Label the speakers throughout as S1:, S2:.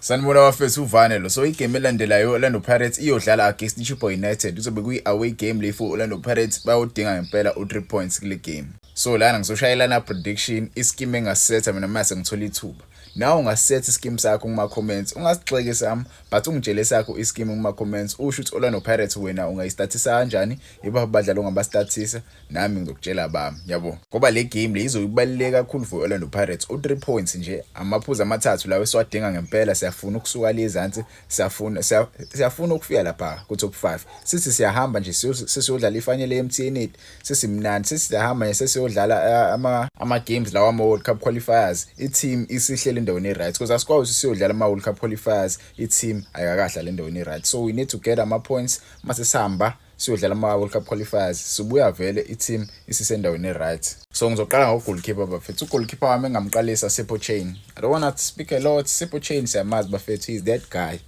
S1: Sanibona bafethu uvane lo. So igame elandelayo Orlando Pirates iyodlala against Chippa United. Kuzobe kuyi-away game le for Orlando Pirates bayodinga ngempela u3 points kule game. So lana ngizoshayelana prediction ischeme engasetha mina mase ngithola ithuba. Nawe ungasetha ischeme sakho kuma comments. Ungasigxeke sami but ungitshele sakho ischeme kuma comments. Usho ukuthi Orlando Pirates wena ungayistatisa kanjani? Yiba abadlali ongabastatisa nami ngizokutshela bami. Yabo. Ngoba le game le izoyibaluleka kakhulu for Orlando Pirates. U3 points nje amaphuzu amathathu lawo esiwadinga ngempela siyafuna ukusuka lezansi siyafuna ukufika lapha ku top 5. Sithi siyahamba nje sisiyodlala ifanele eMTN8 sesimnandi sisiyahamba nje sesiyodlala ama games lawa ama World Cup qualifiers. I-team isihlele endaweni e-right because asikwazi siyodlala ama World Cup qualifiers i-team ayakahla le endaweni e-right. So we need to get ama points mase sihamba siyodlala ama World Cup qualifiers sibuya vele i-team isisendaweni e-right. So ngizoqala ngogoalkeeper bafethu. Ugoalkeeper wami engamqalisa Seppo Chain. I don't want to speak a lot. Seppo Chain siyamazi bafethu, he's that guy.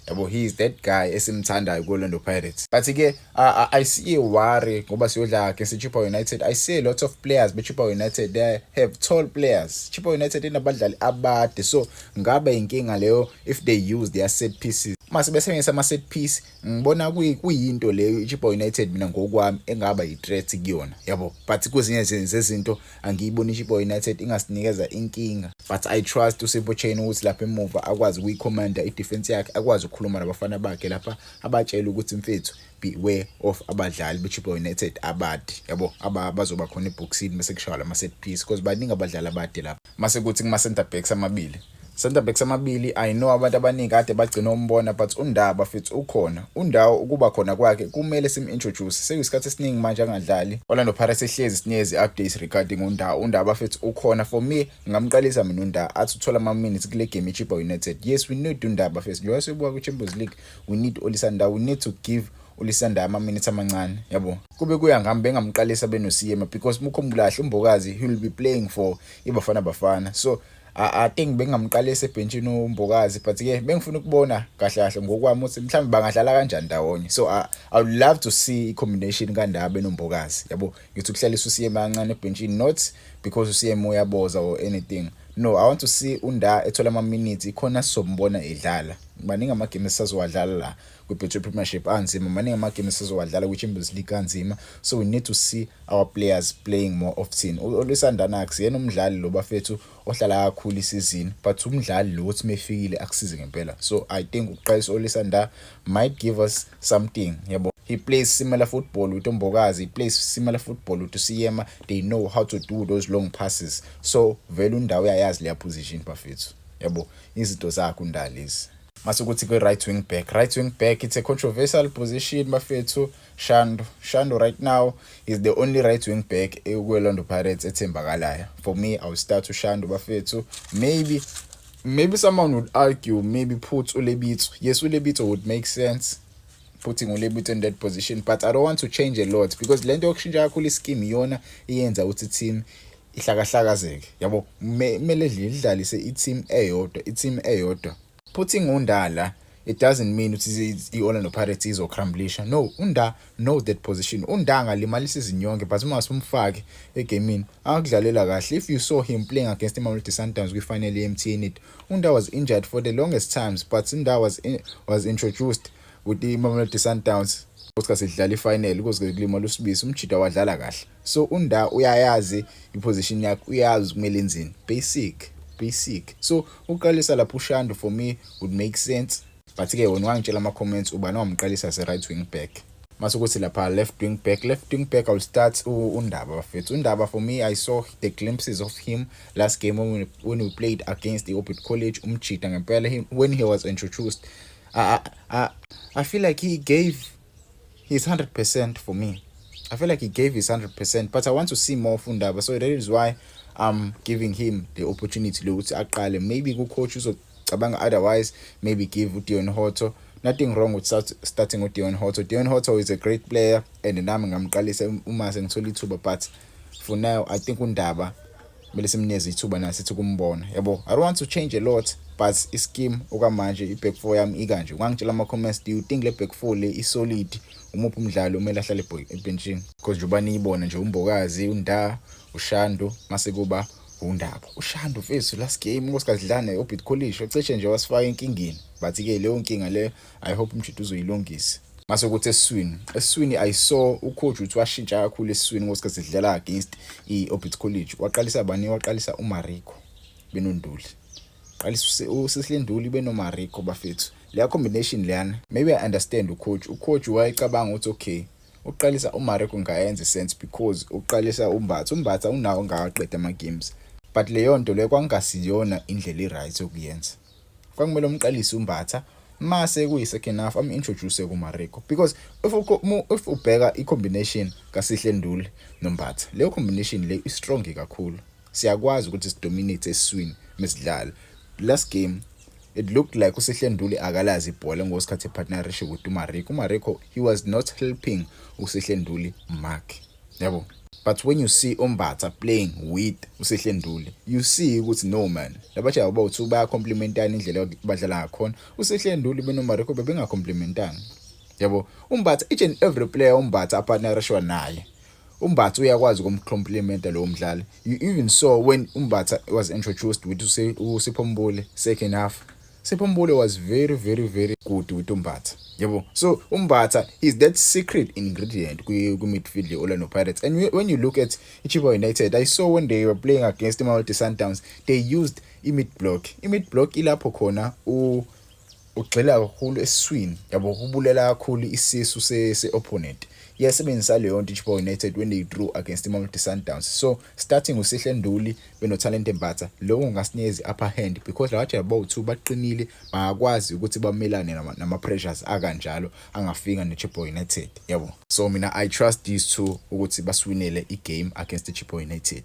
S1: Yabo, he is that guy esimthandayo ku-Orlando Pirates. But ke I see a worry ngoba siyodlala against Chippa United. I see a lot of players be-Chippa United they have tall players. Chippa United inabadlali abade, so ngaba inkinga leyo if they use their set pieces. Mase besebenzisa ama set piece ngibona kuyinto leyo iChippa United mina ngokwami engaba yi-threat kuyona, yabo. But kuzinye zezinto angiyiboni iChippa United ingasinikeza inkinga. But I trust uSeppo Chain ukuthi lapha emuva akwazi ukuyicommanda i-defense yakhe, akwazi ukukhuluma nabafana bakhe lapha abatshela ukuthi mfethu beware of abadlali beChippa United abade, yabo, abazoba khona eboxini bese kushaya ama set piece because baningi abadlali abade lapha. Mase kuthi kuma center backs amabili. Center backs amabili I know abantu abaningi kade bagcina umbona but uNdaba futhi ukhona. uNdawo ukuba khona kwakhe kumele sim-introduce. Sekuyisikhathi esiningi manje angadlali. Orlando Pirates ehlezi sinikeze updates regarding uNdawo. uNdaba futhi ukhona. For me ngamqalisa mina uNdawo athi uthola ama minutes kule game iChippa United. Yes, we need uNdaba first. Njengoba sibuka ku-Champions League we need Olisanda. We need to give Olisanda ama minutes amancane, yabo. Kube kuya ngami bengamqalisa benoSiyema because mukhumbulahle uMbokazi he will be playing for iBafana Bafana. So I think bengamqalisa ebenchini uMbokazi but ke bengifuna ukubona kahle kahle ngokwami ukuthi mhlawumbe bangadlala kanjani ndawonye. So I would love to see i-combination kaNdaba noMbokazi, yabo. Ngithi ukuhlalisa uSiyema kancane ebenchini not because uSiyema uyaboza or anything. No, I want to see uNda ethola ama minutes khona sizombona edlala. Maningi ama games sazowadlala la kwi-Betway Premiership anzima, maningi ama games sazowadlala kwi-Champions League anzima. So we need to see our players playing more often. Olisanda Nax yena umdlali lo bafethu ohlala kakhulu isizini but umdlali lo uthi mefikile akusize ngempela. So I think uqalisa Olisanda might give us something, yabo. He plays similar football with Mbokazi. He plays similar football with Siyema. They know how to do those long passes. So vele uNdawo uyayazi leya position bafethu, yabo. Izinto zakhe uNdawo lezi. Mase kuthi kwe-right wing back. Right wing back, it's a controversial position bafethu. Shando right now is the only right wing back ku-Orlando Pirates ethembakalayo. For me, I will start with Shando bafethu. Maybe someone would argue maybe put uLebito. Yes, uLebito would make sense, putting uLebito in that position, but I don't want to change a lot because lento yokushintsha kakhulu ischeme yona iyenza ukuthi team ihlakahlakazeke, yabo. Kumele idlalise i-team eyodwa. Putting uNdala, it doesn't mean ukuthi i-Orlando Pirates izocrumblisha. No, uNda know that position. uNda angalimalisa izinyonke but uma simfake egamini akudlalela kahle. If you saw him playing against Mamelodi Sundowns kwi-final ye-MTN8, uNda was injured for the longest times but uNda was introduced with the Mamelodi Sundowns because idlala ifinal because kulima lusibisi umchida wadlala kahle. So uNda uyayazi iposition yakhe, uyazi kumele enzini. Basic. So uqalisa lapho uShando for me would make sense. But ke wena wangitshela ama comments ubani wamqalisa as a right wing back. Mase kuthi lapha left wing back I will start uNdaba bafethu. uNdaba for me I saw the glimpses of him last game when we played against the Open College umchida ngempela when he was introduced. I feel like he gave his 100% for me. I feel like he gave his 100%, but I want to see more of uNdaba. So that is why I'm giving him the opportunity to aqale. Maybe good coach uzocabanga otherwise, maybe give uDion Hoto. Nothing wrong with starting with Dion Hoto. Dion Hoto is a great player and nami ngamqalisa uma sengithola ithuba, but for now I think uNdaba kumele simnikeze ithuba nasi ukumbona, yabo. I don't want to change a lot but ischeme okamanje iback four yami ikanje. Ungangitshela ama comments, do you think le back four le isolid? Umuphi umdlalo umele ahlale ebenchini? Because njoba niyibona nje uMbokazi, uNda, uShando, mase kuba undaba uShando mfethu last game unkosikazi Dlane oBit College ocishe nje wasifaka enkingeni but ke leyo nkinga le I hope umjidi uzoyilungisa mase ukuthi esiswini I saw ucoach uthi washintsha kakhulu esiswini ngosikhathi sidlala against iOrbit College waqalisa bani waqalisa uMariko benonduli qalisa uSihlenduli benoMariko bafethu leya combination leyana maybe I understand ucoach wayicabanga ukuthi okay uqalisa uMariko ngayenza sense because uqalisa umbatha unawo ngaqeda ama games but leyo nto le kwangasiyona indlela eright yokuyenza kwakumele umqalise umbatha mase kuyi second half introduce kuMariko because if ubheka icombination kaSihlenduli noMbatha leyo combination le is strong kakhulu siyakwazi ukuthi sidominate eswini mesidlala last game it looked like uSihlenduli akalazi ibhola ngosikhathi partnership with uMariko he was not helping uSihlenduli mark yabo but when you see Umbatha playing with uSihlenduli you see ukuthi no man labathi abawuthi baya complementana indlela badlala ngakhona uSihlenduli benoMariko bebengacomplementana yabo Umbatha each and every player Umbatha partnership naye Umbatha uyakwazi ukumcomplementa lo mdlali you even saw when Umbatha was introduced with uSiphombole second half Siphombole was very good with Umbatha yabo so Umbatha is that secret ingredient ku midfield Orlando Pirates and when you look at Chippa United I saw when they were playing against Mamelodi Sundowns they used mid block ilapho khona ugxila kakhulu eswini yabo kubulela kakhulu isisu se opponent yasebenzisa leyo nto Chippa United when they drew against Mamelodi Sundowns so starting uSihlenduli beno talent Mbatha lokho ngasinikeza upper hand because lawathi about baqinile bayakwazi ukuthi bamelane nama pressures akanjalo angafika neChippa United yabo so mina I trust these two ukuthi baswinele igame against Chippa United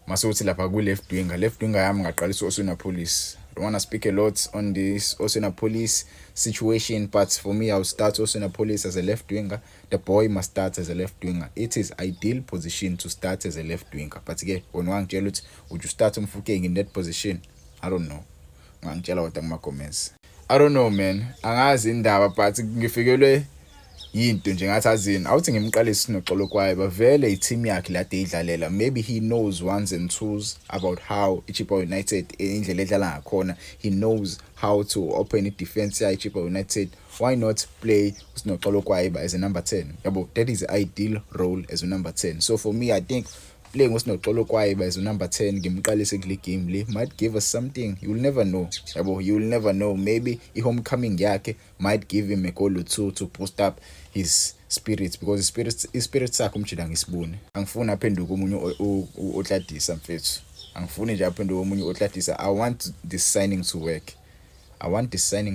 S1: masuthi lapha ku left winger yami ngaqalisa Oswena Police I don't want to speak a lot on this Oswena Police situation but for me I'll start Oswena Police as a left winger the boy must start as a left winger it is ideal position to start as a left winger but ke wona wangitshela ukuthi would you start Mfokeng in that position I don't know ngangitshela kodwa kuma comments I don't know man angazi indaba but ngifikelwe yinto nje ngathi azini awuthi ngimqalise sinoxolo kwaye bavele iteam yakhe la deyidlalela maybe he knows ones and twos about how Chippa United indlela edlala ngakhona he knows how to open it defense ya Chippa United why not play usinoxolo kwaye as a number 10 yabo that is the ideal role as a number 10 so for me I think playing usinoxolo kwaye as a number 10 ngimqalise kule game le might give us something you will never know yabo you will never know maybe homecoming yakhe might give him a goal or two to boost up his spirits because spirits sakhe umjida ngisibone angifuni aphenduke umunye otladisa mfethu angifuni nje aphenduke umunye otladisa I want this signing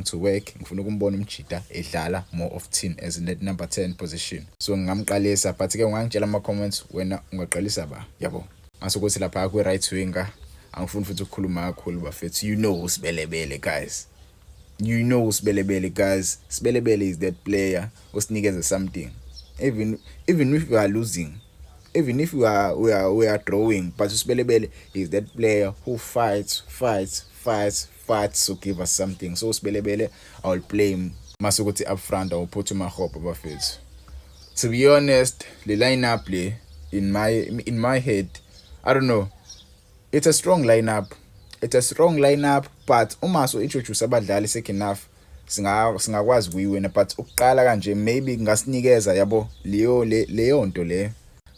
S1: to work ngifuna ukumbona umjida edlala more often as in that number 10 position so ngingamqalisa but ke ungangitshela ama comments wena ungaqalisa ba yabo ngasokuthi lapha ku right winger angifuni futhi ukukhuluma kakhulu bafethu you know usibelebele guys Sibelebele is that player osinikeza something even if we are losing even if we are drawing but Sibelebele is that player who fights to give us something so Sibelebele I will play him masukuthi up front or put him hope bafethu to be honest the lineup play in my head I don't know it's a strong lineup but uma so introduce abadlali second half singakwazi kuyiwena but ukuqala kanje maybe ngasinikeza yabo leyo nto le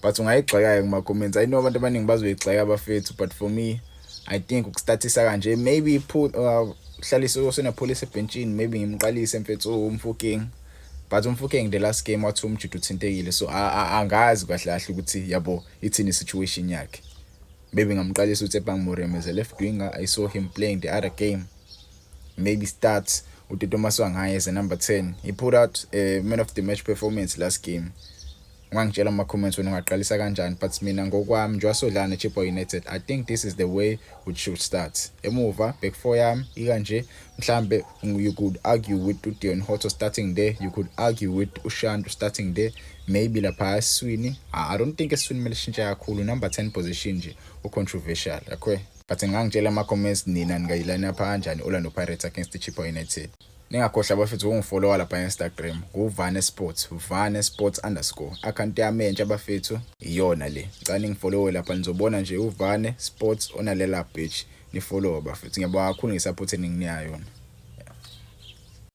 S1: but ungayigxeka kuma comments I know abantu abaningi bazoyigxeka bafethu but for me I think ukustatisa kanje maybe put hlalisa Oswena Police ebenchini maybe ngimqalise mfethu Mfokeng but Mfokeng the last game wathi umjidi uthintekile so angazi kahle ukuthi yabo ithini situation yakhe maybe ngamqalisa uTsepang Morem as a left winger I saw him playing the other game maybe starts with Thomas Wangai as a number 10 he put out a man of the match performance last game ungangitshela ama comments wena ungaqalisa kanjani but mina ngokwami njwasodlana Chippa United I think this is the way we should start emuva back four yami ikanje mhlambe you could argue with Udion Hoto starting there you could argue with Ushando starting there maybe lapha eswini I don't think eswini mele shintsha kakhulu number 10 position nje controversial akwe but ngangitshela ama-comments nina ningayilana pha kanjani Orlando Pirates against Chippa United. Ningakhohlwa bafethu ungifollowa lapha e-Instagram Vane Sports, Vane Sports _ account yami entsha bafethu iyona le. Ngicela ningifollowe lapha nizobona nje uVane Sports onalela page, nifollow bafethu. Ngiyabonga kakhulu ngesupport eninginiya yona.